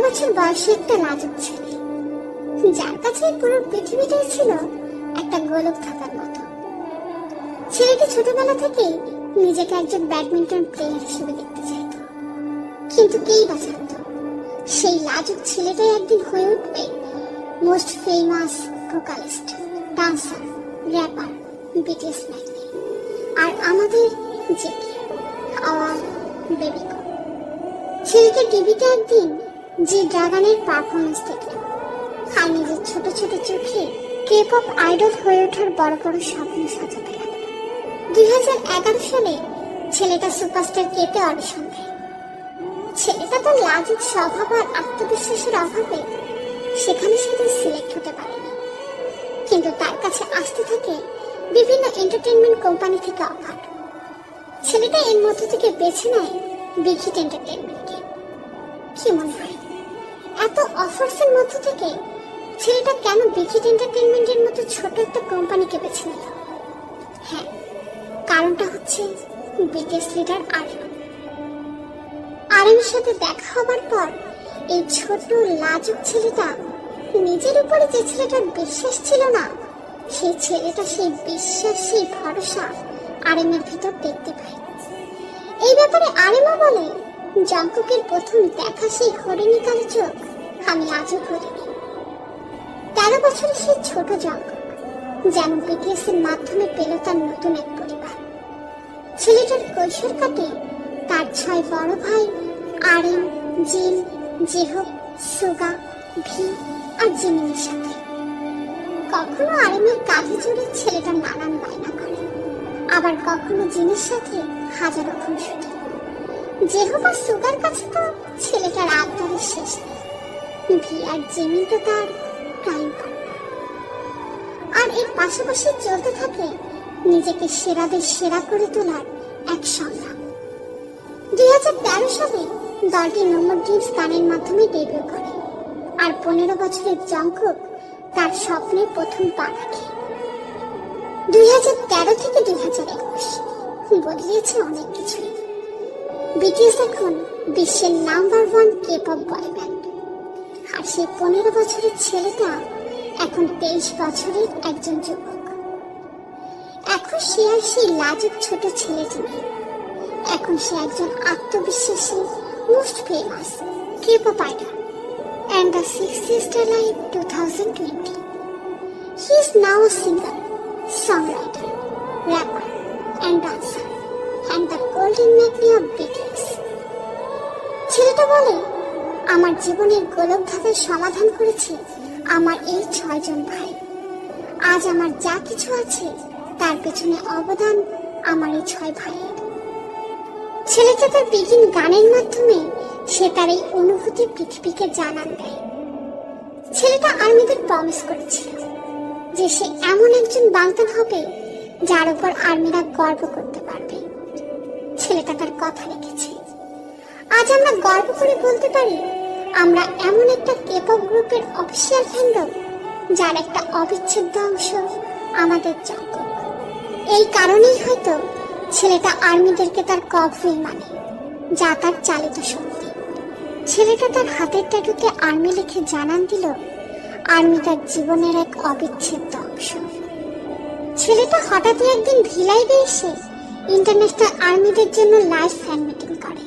বছর বয়সী একটা লাজুক ছেলে, যার কাছে পুরো পৃথিবীটাই ছিল একটা গোলক থাকার মতো। ছেলেটি ছোটবেলা থেকেই নিজেকে একজন ব্যাডমিন্টন প্লেয়ার হিসেবে দেখতে চাইত, কিন্তু কেই বা জানত সেই লাজুক ছেলেটাই একদিন হয়ে উঠবে most famous vocalist, dancer, rapper, BTS ম্যাগনি। আর আমাদের জেকে আওয়ার বেবিকো। ছেলেটা টিভিতে একদিন জি ড্রাগনের পারফরমেন্স দেখল, আর নিজের ছোট ছোট চোখে কে-পপ আইডল হয়ে ওঠার বড় বড় স্বপ্ন সাজাতে লাগলো। 2011 সালে ছেলেটা সুপারস্টার কেতে অডিশন দেয়। ছেলেটা তার লাজুক স্বভাব আর আত্মবিশ্বাসের অভাবে সেখানে সেদিন সিলেক্ট হতে পারেনি, কিন্তু তার কাছে আসতে থাকে বিভিন্ন এন্টারটেনমেন্ট কোম্পানি থেকে অফার। ছেলেটা এর মধ্য থেকে বেছে নেয় বিগ হিট এন্টারটেনমেন্টকে। কি মনে হয় এত অফার্স এর মধ্য থেকে ছেলেটা কেন বিগ হিট এন্টারটেনমেন্টের মতো ছোট একটা কোম্পানিকে বেছে নিল? হ্যাঁ, কারণটা হচ্ছে বিটিএস লিডার আরএমের সাথে দেখা হবার পর এই ছোট লাজুক ছেলেটা নিজের উপরে যে ছেলেটার বিশ্বাস ছিল না, সেই ছেলেটা সেই বিশ্বাস, সেই ভরসা আরএমের ভিতর দেখতে পায়। এই ব্যাপারে আরএমও বলে, জঙ্কুকের প্রথম দেখা সেই হরিণী কালো চোখ আমি আজও ভুলিনি। 13 বছরের সেই ছোট জঙ্কুক যেন বিটিএস এর মাধ্যমে পেল তার নতুন এক পরিবার। ছেলেটার কৈশোর কাটে তার 6 বড় ভাই আরএম, জিন, জেহোক, সুগা, ভি আর জিমিনের সাথে। কখনো আরএমের কাঁধে চড়ে ছেলেটা নানান বায়না করে, আবার কখনো জিনের সাথে হাজারো খুনসুটি। জেহোক আর সুগার কাছে তো ছেলেটার আবদারের শেষ নেই। ভি আর জিমিন তো তার প্রাইম পার্টনার। আর এর পাশাপাশি চলতে থাকে নিজেকে সেরাদের সেরা করে তোলার এক সংগ্রাম। 2013 সালে দলটি নো মোর ড্রিমস গানের মাধ্যমে ডেবিউ করে, আর 15 বছরের জঙ্কুক তার স্বপ্নের প্রথম পা রাখে। 2013 থেকে 2021 বদলিয়েছে অনেক কিছুই। বিটিএস এখন বিশ্বের নাম্বার 1 কে-পপ বয় ব্যান্ড, আর সেই 15 বছরের ছেলেটা এখন 23 বছরের একজন যুবক। এখন সে আর সেই লাজুক ছোট ছেলেটি নেই, এখন সে একজন আত্মবিশ্বাসী most famous K-pop idol and the 60th Star Live 2020. He is now a singer, songwriter, rapper and dancer and the golden magnate of BTS. ছেলেটা বলে, আমার জীবনের গোলক ধাঁধার সমাধান করেছে আমার এই 6 জন ভাই। আজ আমার যা কিছু আছে তার পেছনে অবদান আমার এই 6 ভাইয়ের। ছেলেটা তার বিগিন গানের মাধ্যমে সে তার এই অনুভূতি পৃথিবীকে জানান দেয়। ছেলেটা আর্মিদের প্রমিস করেছিল যে সে এমন একজন বাংতান হবে যার উপর আর্মিরা গর্ব করতে পারবে। ছেলেটা তার কথা রেখেছে। আজ আমরা গর্ব করে বলতে পারি আমরা এমন একটা কে-পপ গ্রুপের অফিসিয়াল ফ্যান্ডম যার একটা অবিচ্ছেদ্য অংশ আমাদের জঙ্কুক। এই কারণেই হয়তো ছেলেটা আর্মিদেরকে তার কফিল মানে, যা তার চালিত শক্তি। ছেলেটা তার হাতের ট্যাটুতে আর্মি লিখে জানান দিল আর্মি তার জীবনের এক অবিচ্ছেদ্য অংশ। ছেলেটা হঠাৎই একদিন ভিলাইভে এসে ইন্টারন্যাশনাল আর্মিদের জন্য লাইভ ফ্যান মিটিং করে।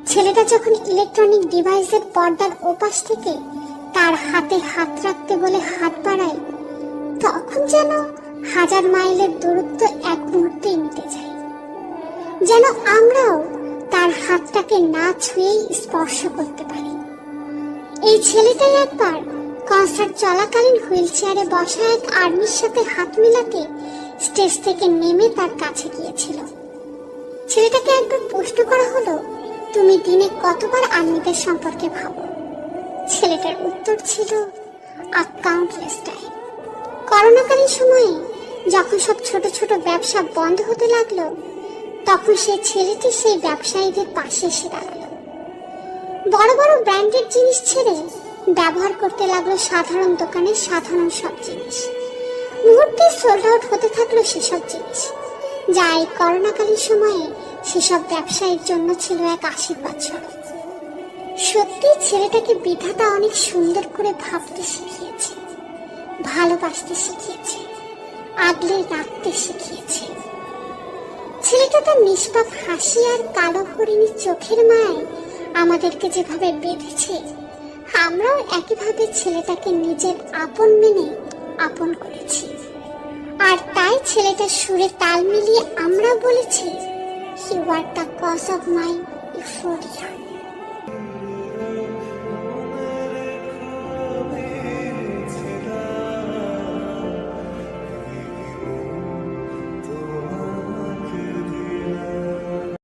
ছেলেটা যখন ইলেকট্রনিক ডিভাইসের পর্দার ওপাশ থেকে তার হাতে হাত রাখতে বলে হাত বাড়ায়, তখন যেন 1000 মাইলের দূরত্ব এক মুহূর্তেই মিটে যায়। যেন আমরাও তার হাতটাকে না ছুঁয়েই স্পর্শ করতে পারি। এই ছেলেটাই একবার কনসার্ট চলাকালীন হুইল চেয়ারে বসা এক আর্মির সাথে হাত মিলাতে স্টেজ থেকে নেমে তার কাছে গিয়েছিল। ছেলেটাকে একবার প্রশ্ন করা হলো, তুমি দিনে কতবার আর্মিদের সম্পর্কে ভাবো? ছেলেটার উত্তর ছিল কাউন্টলেস টাইম। করোনাকালীন সময়ে যখন সব ছোট ছোট ব্যবসা বন্ধ হতে লাগলো, তখন সেই ছেলেটি সেই ব্যবসায়ীদের পাশে এসে দাঁড়ালো। বড় বড় ব্র্যান্ডেড জিনিস ছেড়ে ব্যবহার করতে লাগলো সাধারণ দোকানের সাধারণ সব জিনিস। মুহূর্তে সোল্ড আউট হতে থাকলো সেসব জিনিস, যা এই করোনাকালীন সময়ে সেসব ব্যবসায়ীর জন্য ছিল এক আশীর্বাদ স্বরূপ। সত্যি ছেলেটাকে বিধাতা অনেক সুন্দর করে ভাবতে শিখিয়েছে, ভালোবাসতে শিখিয়েছে, আগলে রাখতে শিখিয়েছে। ছেলেটা তার নিষ্পাপ হাসি আর কালো হরিণী চোখের মায় আমাদেরকে যেভাবে বেঁধেছে, আমরাও একইভাবে ছেলেটাকে নিজের আপন মেনে আপন করেছি। আর তাই ছেলেটার সুরে তাল মিলিয়ে আমরা বলেছি, you are the cause of my euphoria.